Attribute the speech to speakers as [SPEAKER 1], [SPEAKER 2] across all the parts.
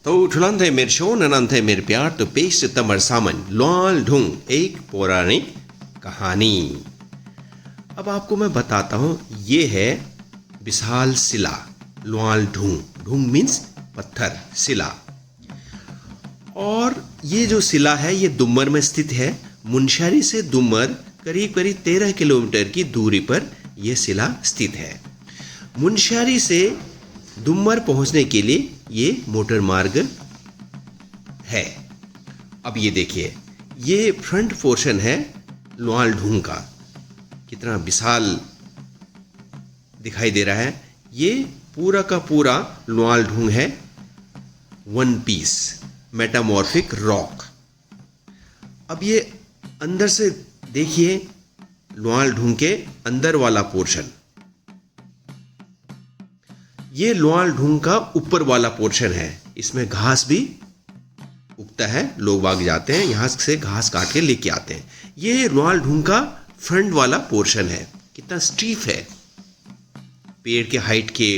[SPEAKER 1] तो ठुलंथे मेर शो ननंथे मेर प्यार तो पेश तमर सामन लुआल ढूंग एक पौराणिक कहानी। अब आपको मैं बताता हूँ, ये है विशाल शिला लुआल ढूंग। ढूंग मीन्स पत्थर, शिला। और ये जो शिला है ये दुम्मर में स्थित है। मुनस्यारी से दुम्मर करीब करीब 13 किलोमीटर की दूरी पर यह शिला स्थित है। मुनस्यारी से दुम्मर पहुंचने के लिए ये मोटर मार्ग है। अब ये देखिए, ये फ्रंट पोर्शन है लुआल ढूंग का। कितना विशाल दिखाई दे रहा है। ये पूरा का पूरा लुआल ढूंग है वन पीस मेटामॉर्फिक रॉक। अब ये अंदर से देखिए, लुआल ढूंग के अंदर वाला पोर्शन, ये लुआल ढूंग का ऊपर वाला पोर्शन है। इसमें घास भी उगता है, लोग बाग जाते हैं यहाँ से घास काट के लेके आते हैं। ये लुआल ढूंग का फ्रंट वाला पोर्शन है। कितना स्टीफ है, पेड़ के हाइट के।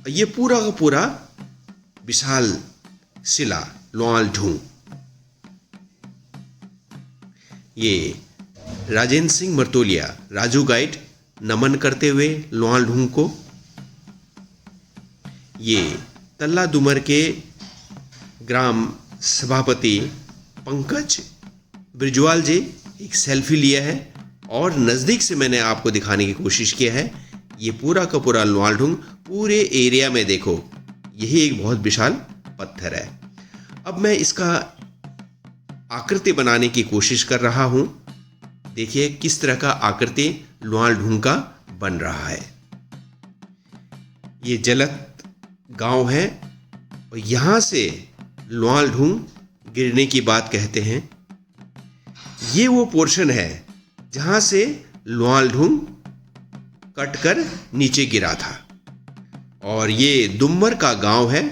[SPEAKER 1] ये पूरा का पूरा विशाल शिला लुआल ढूंग। ये राजेंद्र सिंह मर्तोलिया राजू गाइड नमन करते हुए लुआल ढूंग को। ये तल्ला दुमर के ग्राम सभापति पंकज ब्रिजवाल जी एक सेल्फी लिया है और नज़दीक से मैंने आपको दिखाने की कोशिश किया है। ये पूरा का पूरा लुआल ढूंग पूरे एरिया में देखो, यही एक बहुत विशाल पत्थर है। अब मैं इसका आकृति बनाने की कोशिश कर रहा हूं। देखिए किस तरह का आकृति लुआल ढूंग का बन रहा है। ये जलत गांव है और यहां से लुआल ढूंग गिरने की बात कहते हैं। ये वो पोर्शन है जहां से लुआल ढूंग कटकर नीचे गिरा था। और ये दुम्मर का गांव है,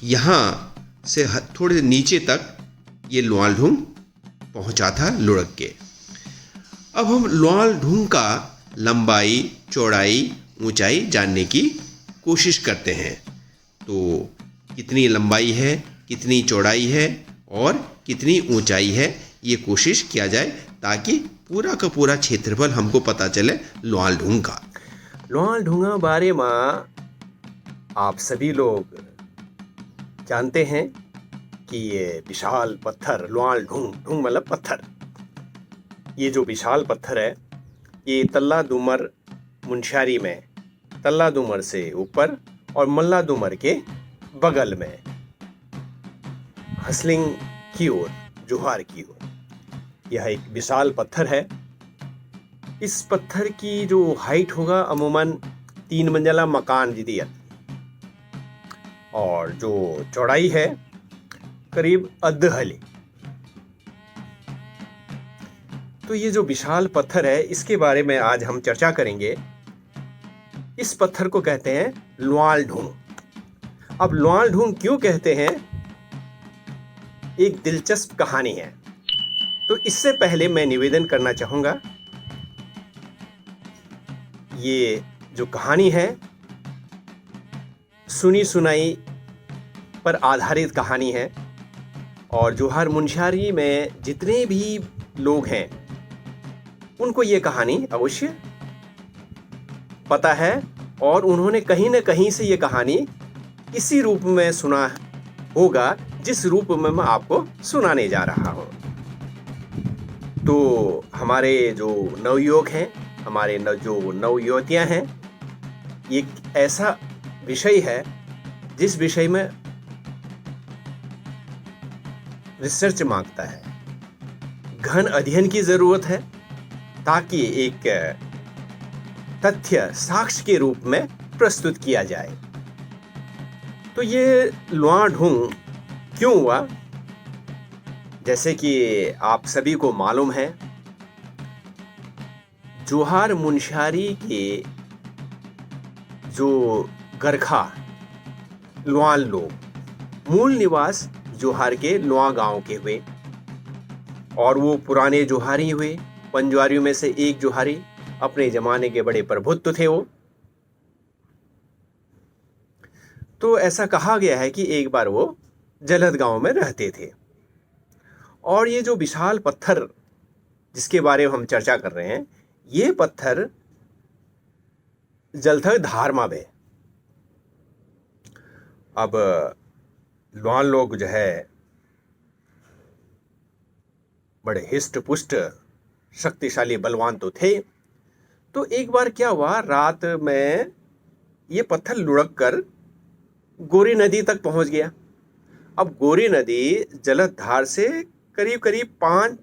[SPEAKER 1] यहां से थोड़े नीचे तक ये लुआल ढूंग पहुंचा था लुढ़क के। अब हम लुआल ढूंग का लंबाई, चौड़ाई, ऊंचाई जानने की कोशिश करते हैं। तो कितनी लंबाई है, कितनी चौड़ाई है और कितनी ऊंचाई है, ये कोशिश किया जाए ताकि पूरा का पूरा क्षेत्रफल हमको पता चले लुआल ढूंग का।
[SPEAKER 2] लुआल ढूंग बारे में आप सभी लोग जानते हैं कि ये विशाल पत्थर लुआल ढूंग, ढूंग मतलब पत्थर, ये जो विशाल पत्थर है ये तल्ला दुमर मुनस्यारी में, तल्ला दुमर से ऊपर और मल्ला दुमर के बगल में हसलिंग की ओर, जोहार की ओर, यह एक विशाल पत्थर है। इस पत्थर की जो हाइट होगा अमूमन 3 मंजिला मकान जी दिया, और जो चौड़ाई है करीब अद्धहली। तो ये जो विशाल पत्थर है इसके बारे में आज हम चर्चा करेंगे। इस पत्थर को कहते हैं लुआल ढूंग। अब लुआल ढूंग क्यों कहते हैं, एक दिलचस्प कहानी है। तो इससे पहले मैं निवेदन करना चाहूंगा, ये जो कहानी है सुनी सुनाई पर आधारित कहानी है। और जोहार मुनस्यारी में जितने भी लोग हैं उनको ये कहानी अवश्य पता है और उन्होंने कहीं न कहीं से ये कहानी इसी रूप में सुना होगा जिस रूप में मैं आपको सुनाने जा रहा हूँ। तो हमारे जो नवयुवक हैं, हमारे जो नवयुवतियाँ हैं, ये ऐसा विषय है जिस विषय में रिसर्च मांगता है, गहन अध्ययन की ज़रूरत है ताकि एक तथ्य साक्ष्य के रूप में प्रस्तुत किया जाए। तो ये लुआल ढूंग क्यों हुआ, जैसे कि आप सभी को मालूम है, जोहार मुनस्यारी के जो गरखा लुआल लोग, मूल निवास जोहार के लुआ गांव के हुए और वो पुराने जोहारी हुए। पंजवारियों में से एक जोहारी, अपने जमाने के बड़े प्रभुत्व थे वो। तो ऐसा कहा गया है कि एक बार वो जलद गांव में रहते थे, और ये जो विशाल पत्थर जिसके बारे में हम चर्चा कर रहे हैं, ये पत्थर जलथल धार में बहे। अब लुआन लोग जो है बड़े हिस्ट पुष्ट शक्तिशाली बलवान तो थे। तो एक बार क्या हुआ, रात में ये पत्थर लुढ़क कर गोरी नदी तक पहुंच गया। अब गोरी नदी जलधार से करीब करीब 5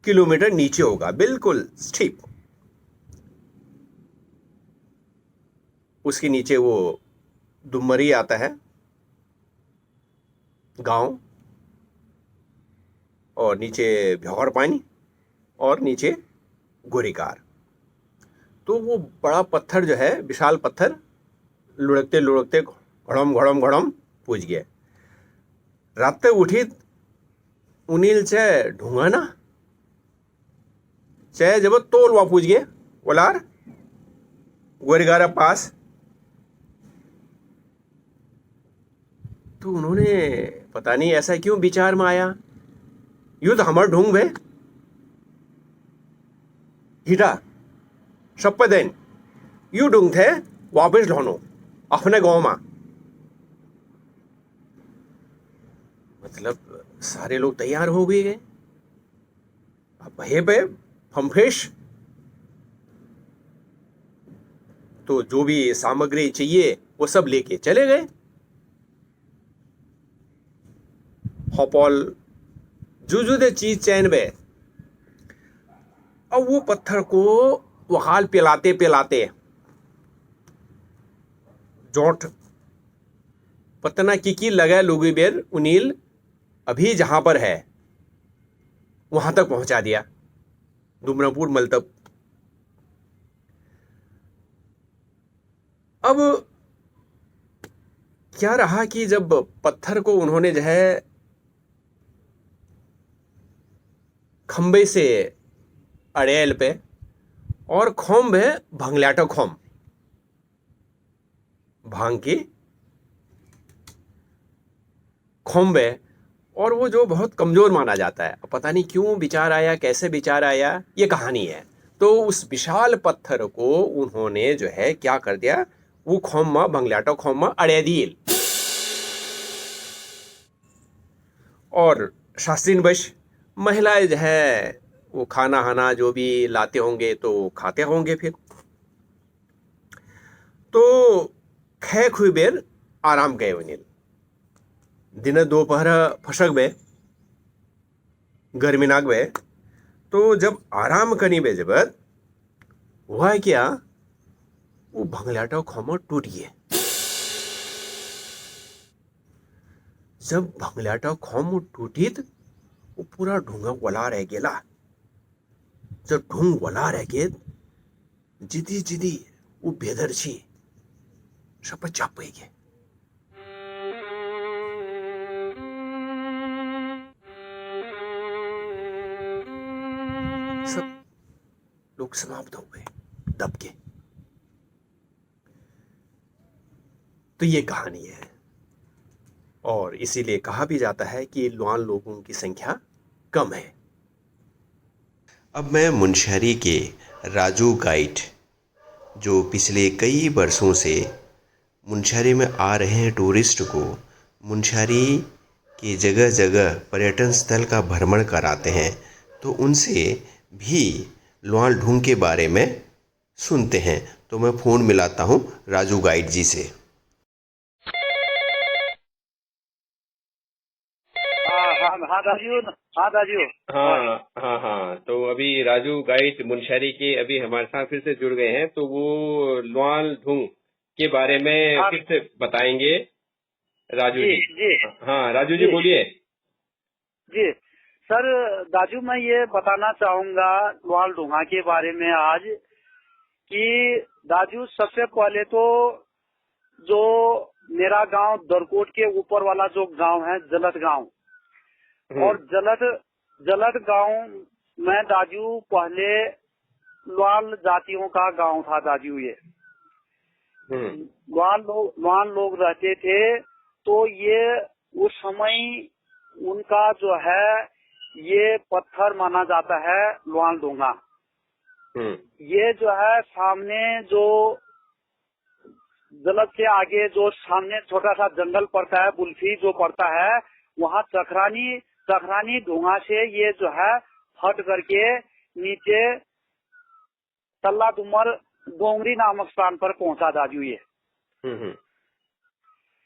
[SPEAKER 2] किलोमीटर नीचे होगा, बिल्कुल स्टीप। उसके नीचे वो दुमरी आता है गांव, और नीचे भ्यौर पानी, और नीचे गोरीकार। तो वो बड़ा पत्थर जो है, विशाल पत्थर, लुढ़कते लुढ़कते घड़म घड़म घड़म पूज गए। रात उठी उनील चे ढूंगा ना चे जब तोल वहाँ पूज गए ओलार गोरीगारा पास। तो उन्होंने पता नहीं ऐसा क्यों विचार में आया, यूं तो हमार ढूंढ भे हिटा सप्पा दिन यू ढूंढ थे वापस लौनो अपने गांव में। मतलब सारे लोग तैयार हो गए। अब भये पे फमफेश, तो जो भी सामग्री चाहिए वो सब लेके चले गए। हॉपॉल जुजुदे चीज चैन बे। अब वो पत्थर को वहाल पिलाते पिलाते जोट पतना की लगा लोगी बेर उनील अभी जहां पर है वहां तक पहुंचा दिया, दुमरापुर मलतब। अब क्या रहा कि जब पत्थर को उन्होंने जो है खंबे से अड़ेल पे, और खोम है भंगलाटो खोम, भांग की खोम है, और वो जो बहुत कमजोर माना जाता है। पता नहीं क्यों विचार आया, कैसे विचार आया, ये कहानी है। तो उस विशाल पत्थर को उन्होंने जो है क्या कर दिया, वो खोम में भंगलाटो खोम में अड़े दिल, और शास्त्रीन बश महिलाएं जो है वो खाना हाना जो भी लाते होंगे तो खाते होंगे। फिर तो खे खुई बेर आराम गए उनिल दिन दोपहर फसक बे गर्मी नाग बे। तो जब आराम करी बे जब हुआ है क्या, वो भंगलाटा खोमो टूट गए। जब भंगलाटा खोम टूटी वो पूरा ढूंगा वला रह गेला। जब ढूंग वला रह गे जिदी जिदी वो बेदर छी सब चाप गे। सब लोग समाप्त हो गए दब के। तो ये कहानी है, और इसीलिए कहा भी जाता है कि लुआन लोगों की संख्या कम है।
[SPEAKER 1] अब मैं मुनस्यारी के राजू गाइड, जो पिछले कई वर्षों से मुनस्यारी में आ रहे हैं टूरिस्ट को मुनस्यारी के जगह जगह पर्यटन स्थल का भ्रमण कराते हैं, तो उनसे भी लुआन ढूंग के बारे में सुनते हैं। तो मैं फ़ोन मिलाता हूँ राजू गाइड जी से।
[SPEAKER 3] हाँ राजू। हाँ राजू।
[SPEAKER 2] हाँ हाँ हाँ, तो अभी राजू गाइड मुनस्यारी के अभी हमारे साथ फिर से जुड़ गए हैं। तो वो लुआन ढूंग के बारे में
[SPEAKER 3] हाँ।
[SPEAKER 2] फिर से बताएंगे राजू जी।
[SPEAKER 3] जी
[SPEAKER 2] हाँ राजू जी बोलिए।
[SPEAKER 3] जी सर, राजू मैं ये बताना चाहूंगा लुआन ढूंगा के बारे में आज, कि राजू सबसे पहले तो जो मेरा गांव दरकोट के ऊपर वाला जो गांव है जलद गांव, और जलद गांव में दाजू पहले लुआन जातियों का गांव था दाजू। लुआन लोग रहते थे। तो ये उस समय उनका जो है ये पत्थर माना जाता है लुआन डोंगा। ये जो है सामने जो जलद के आगे जो सामने छोटा सा जंगल पड़ता है, बुल्फी जो पड़ता है, वहाँ चखरानी ढूंगा से ये जो है हट करके नीचे तल्ला डुमर गोंगरी नामक स्थान पर पहुंचा दाजू ये।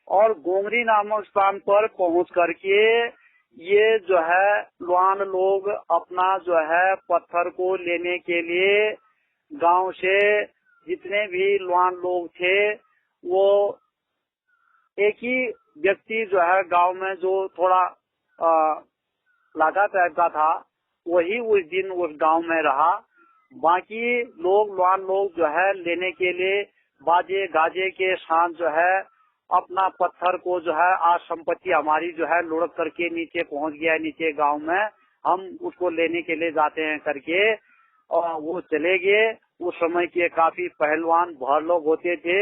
[SPEAKER 3] और गोंगरी नामक स्थान पर पहुंच करके ये जो है लुआन लोग अपना जो है पत्थर को लेने के लिए गांव से जितने भी लुआन लोग थे वो एक ही व्यक्ति जो है गांव में जो थोड़ा लागा टाइप का था वही उस दिन उस गांव में रहा। बाकी लोग लुआन लोग जो है लेने के लिए बाजे गाजे के साथ जो है अपना पत्थर को जो है आज संपत्ति हमारी जो है लुढ़क करके नीचे पहुंच गया है, नीचे गांव में हम उसको लेने के लिए जाते हैं करके और वो चले गए। उस समय के काफी पहलवान भर लोग होते थे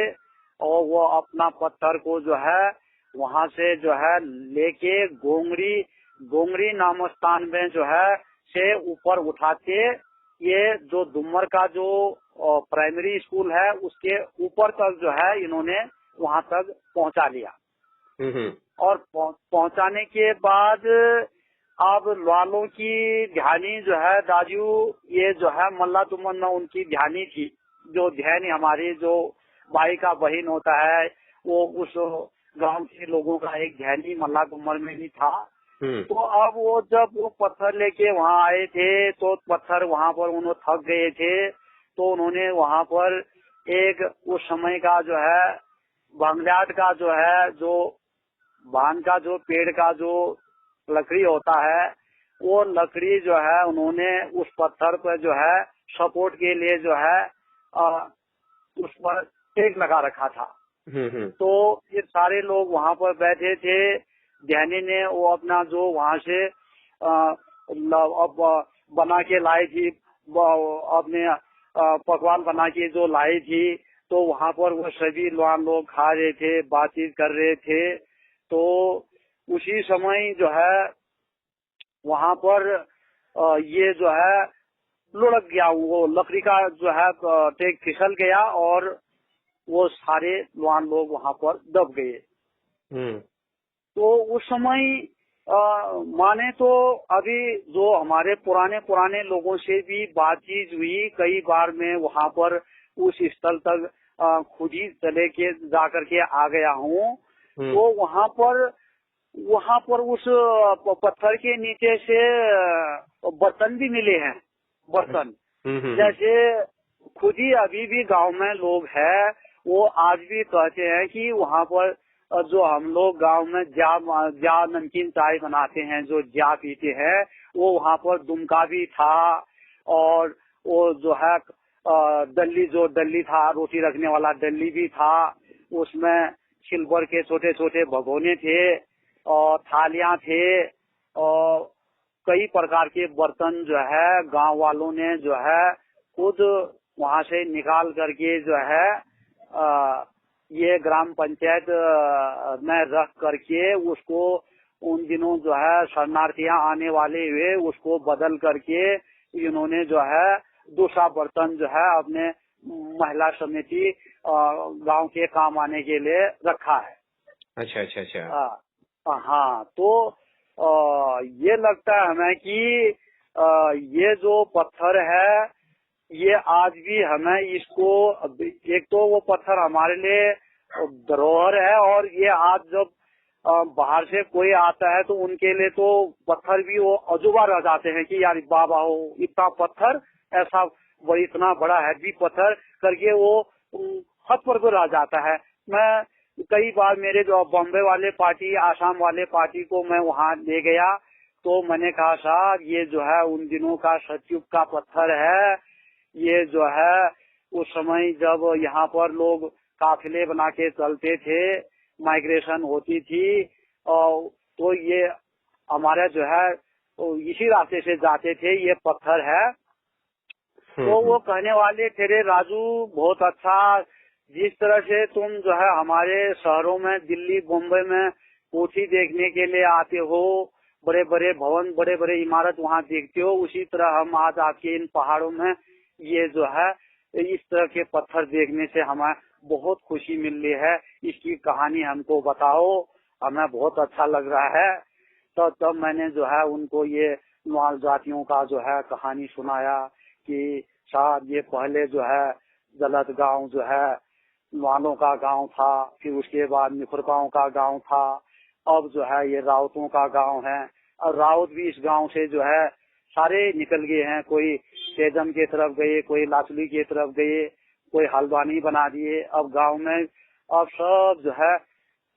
[SPEAKER 3] और वो अपना पत्थर को जो है वहां से जो है लेके गोंगरी नामक स्थान में जो है से ऊपर उठाते। ये जो डुमर का जो प्राइमरी स्कूल है उसके ऊपर तक जो है इन्होंने वहां तक पहुंचा लिया। और पहुंचाने के बाद अब लुआनों की ध्यानी जो है दाजू ये जो है मल्ला डुमर में उनकी ध्यानी थी। जो ध्यानी हमारी जो भाई का बहन होता है वो उस गांव के लोगों का एक ध्यानी मल्ला डुमर में भी था। तो अब वो जब वो पत्थर लेके वहाँ आए थे तो पत्थर वहाँ पर उन्होंने थक गए थे तो उन्होंने वहाँ पर एक उस समय का जो है बंगलाट का जो है जो भान का जो पेड़ का जो लकड़ी होता है वो लकड़ी जो है उन्होंने उस पत्थर पर जो है सपोर्ट के लिए जो है उस पर टेक लगा रखा था। तो ये सारे लोग वहाँ पर बैठे थे। ध्यानी ने वो अपना जो वहाँ से बना के लाई थी अपने पकवान बना के जो लाई थी तो वहाँ पर वो सभी लुआन लोग खा रहे थे, बातचीत कर रहे थे। तो उसी समय जो है वहाँ पर ये जो है लुढ़क गया, वो लकड़ी का जो है टेक फिसल गया और वो सारे लुआन लोग वहाँ पर दब गए। तो उस समय माने तो अभी जो हमारे पुराने लोगों से भी बातचीत हुई कई बार मैं वहाँ पर उस स्थल तक खुद ही चले के जा करके आ गया हूँ। तो वहाँ पर उस पत्थर के नीचे से बर्तन भी मिले हैं। बर्तन जैसे खुद ही अभी भी गांव में लोग हैं वो आज भी कहते हैं कि वहाँ पर जो हम लोग गांव में जा नमकीन चाय बनाते हैं, जो जा पीते हैं, वो वहाँ पर दुमका भी था और वो जो है डल्ली था, रोटी रखने वाला डल्ली भी था। उसमें सिल्वर के छोटे छोटे भगोने थे और थालियां थे और कई प्रकार के बर्तन जो है गांव वालों ने जो है खुद वहाँ से निकाल करके जो है ये ग्राम पंचायत में रख करके उसको उन दिनों जो है शरणार्थियां आने वाले हुए उसको बदल करके इन्होंने जो है दूसरा बर्तन जो है अपने महिला समिति गांव के काम आने के लिए रखा है। अच्छा। हाँ, तो ये लगता है हमें कि ये जो पत्थर है ये आज भी हमें इसको एक तो वो पत्थर हमारे लिए धरोहर है और ये आज जब बाहर से कोई आता है तो उनके लिए तो पत्थर भी वो अजूबा रह जाते हैं कि यार बाबा हो इतना पत्थर ऐसा इतना बड़ा हैवी पत्थर करके वो हद पर को रह जाता है। मैं कई बार मेरे जो बॉम्बे वाले पार्टी आसाम वाले पार्टी को मैं वहाँ ले गया तो मैंने कहा साहब ये जो है उन दिनों का सतयुग का पत्थर है। ये जो है उस समय जब यहाँ पर लोग काफिले बना के चलते थे, माइग्रेशन होती थी और तो ये हमारा जो है इसी रास्ते से जाते थे, ये पत्थर है। तो वो कहने वाले तेरे राजू बहुत अच्छा जिस तरह से तुम जो है हमारे शहरों में दिल्ली बम्बई में कोठी देखने के लिए आते हो, बड़े बड़े भवन बड़े बड़े इमारत वहाँ देखते हो, उसी तरह हम आज आपके इन पहाड़ों में ये जो है इस तरह के पत्थर देखने से हमें बहुत खुशी मिल रही है। इसकी कहानी हमको बताओ, हमें बहुत अच्छा लग रहा है। तो तब मैंने जो है उनको ये नुआल जातियों का जो है कहानी सुनाया कि शायद ये पहले जो है जलत गांव जो है नुआलों का गांव था, फिर उसके बाद निखुरपाओं का गांव था, अब जो है ये रावतों का गांव है। और रावत भी इस गांव से जो है सारे निकल गए हैं, कोई तेजम की तरफ गए, कोई लाचली की तरफ गए, कोई हल्द्वानी बना दिए। अब गांव में अब सब जो है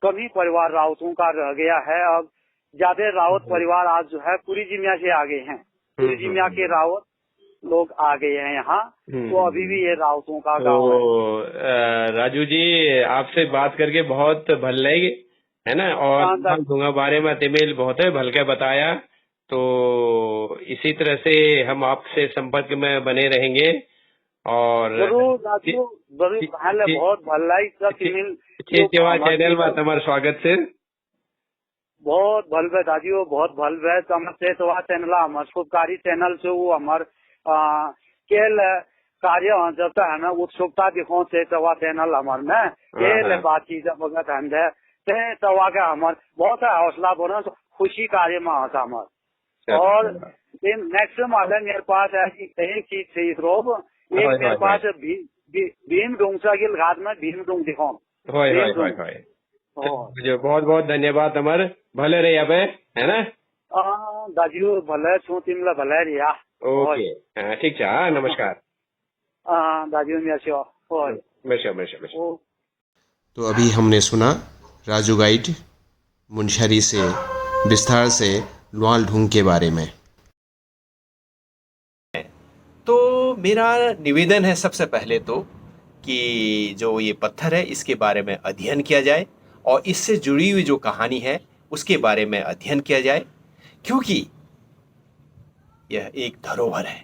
[SPEAKER 3] कम ही परिवार रावतों का रह गया है। अब ज्यादा रावत परिवार आज जो है पूरी जिमिया से आ गए हैं, पूरी जिमिया के रावत लोग आ गए हैं यहाँ। तो अभी भी ये रावतों का गांव है।
[SPEAKER 4] राजू जी, आपसे बात करके बहुत भल लगे, है ना। और धुआं बारे में तिमिल बहुत है भल के बताया। तो इसी तरह से हम आपसे संपर्क में बने रहेंगे। और
[SPEAKER 3] जरूर राजू, बहुत भल लगे
[SPEAKER 4] चैनल में तुम्हारा स्वागत है।
[SPEAKER 3] बहुत भल बे दादियो, बहुत भल बे से तो चैनल हमार शुभकारी चैनल से वो हमार केल कार्य जब तक हमें उत्सुकता दिखाओ से तो चैनल हमार में केल बातचीत वगैरह हम दे तवा के हमार बहुत हौसला बनो, तो खुशी कार्य में होता हमार। और नेक्स्ट माले मेरे पास ऐसी एक चीज थी रोब, एक मेरे पास भीम डोंगसा की घाट में भीम डोंग दिखाओ।
[SPEAKER 4] जो बहुत बहुत धन्यवाद हमारे, भले रही अब, है ना।
[SPEAKER 3] दाजू भले छू तिमला भले रिया।
[SPEAKER 4] ओके, ठीक है, हाँ, नमस्कार।
[SPEAKER 3] दाजू मेरे
[SPEAKER 1] तो अभी हमने सुना राजू गाइड मुनस्यारी से विस्तार से नुआल ढूंग के बारे में।
[SPEAKER 2] तो मेरा निवेदन है सबसे पहले तो कि जो ये पत्थर है इसके बारे में अध्ययन किया जाए और इससे जुड़ी हुई जो कहानी है उसके बारे में अध्ययन किया जाए, क्योंकि यह एक धरोहर है।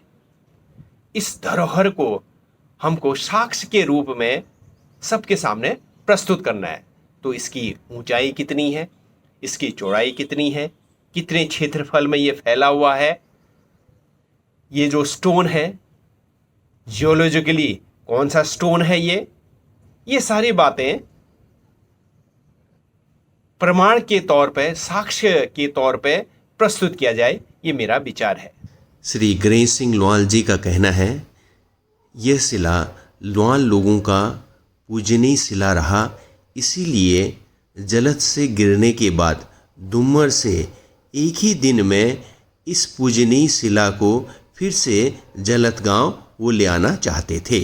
[SPEAKER 2] इस धरोहर को हमको साक्ष्य के रूप में सबके सामने प्रस्तुत करना है। तो इसकी ऊंचाई कितनी है, इसकी चौड़ाई कितनी है, कितने क्षेत्रफल में ये फैला हुआ है, ये जो स्टोन है जियोलॉजिकली कौन सा स्टोन है, ये सारी बातें प्रमाण के तौर पे, साक्ष्य के तौर पे प्रस्तुत किया जाए, ये मेरा विचार है।
[SPEAKER 1] श्री गणेश सिंह लुआल जी का कहना है, यह शिला लुआल लोगों का पूजनीय शिला रहा, इसीलिए जलत से गिरने के बाद दुम्मर से एक ही दिन में इस पूजनीय शिला को फिर से जलत गांव वो ले आना चाहते थे।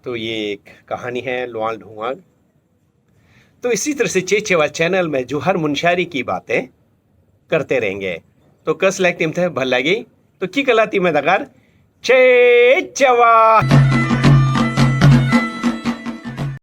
[SPEAKER 2] तो ये एक कहानी है नुआल ढूंगा। तो इसी तरह से चेचेवा चैनल में जोहर मुनस्यारी की बातें करते रहेंगे। तो कस लगती थे भल लगी तो की कलाती में दगार चेचेवा।